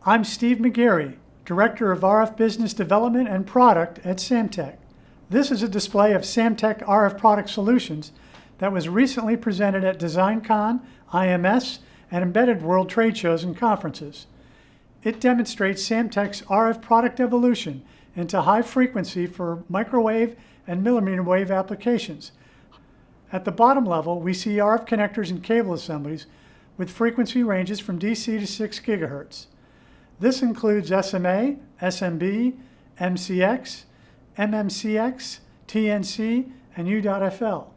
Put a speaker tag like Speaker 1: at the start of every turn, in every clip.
Speaker 1: I'm Steve McGarry, Director of RF Business Development and Product at Samtec. This is a display of Samtec RF product solutions that was recently presented at DesignCon, IMS, and Embedded World trade shows and conferences. It demonstrates Samtec's RF product evolution into high frequency for microwave and millimeter wave applications. At the bottom level, we see RF connectors and cable assemblies with frequency ranges from DC to 6 GHz. This includes SMA, SMB, MCX, MMCX, TNC, and U.FL.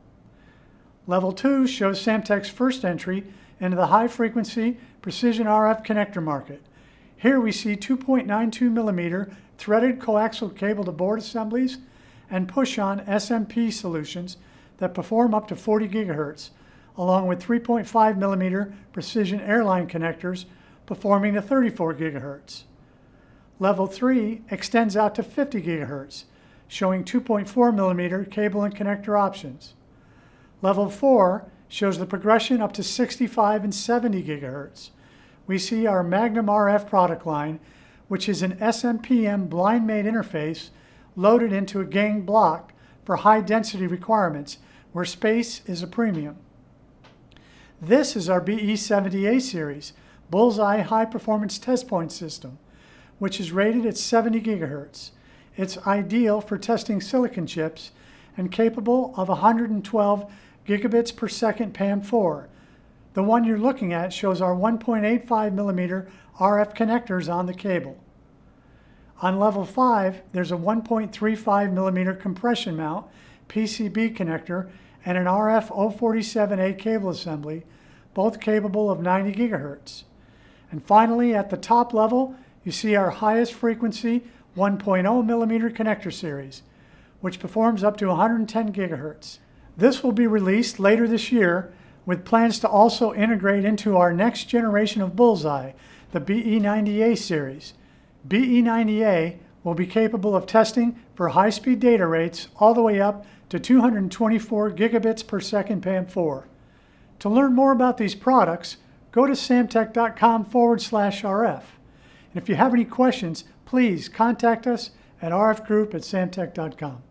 Speaker 1: Level 2 shows Samtec's first entry into the high-frequency precision RF connector market. Here we see 2.92 millimeter threaded coaxial cable-to-board assemblies and push-on SMP solutions that perform up to 40 GHz, along with 3.5 millimeter precision airline connectors performing to 34 GHz. Level 3 extends out to 50 GHz, showing 2.4 millimeter cable and connector options. Level 4 shows the progression up to 65 and 70 GHz. We see our Magnum RF product line, which is an SMPM blind-made interface loaded into a gang block for high-density requirements where space is a premium. This is our BE70A series, Bullseye High-Performance Test Point System, which is rated at 70 GHz. It's ideal for testing silicon chips and capable of 112 gigabits per second PAM4. The one you're looking at shows our 1.85 millimeter RF connectors on the cable. On level 5, there's a 1.35 millimeter compression mount PCB connector and an RF 047A cable assembly, both capable of 90 GHz. And finally, at the top level, you see our highest frequency 1.0 millimeter connector series, which performs up to 110 GHz. This will be released later this year with plans to also integrate into our next generation of Bullseye, the BE90A series. BE90A will be capable of testing for high-speed data rates all the way up to 224 gigabits per second PAM4. To learn more about these products, go to samtec.com/RF. And if you have any questions, please contact us at rfgroup@samtec.com.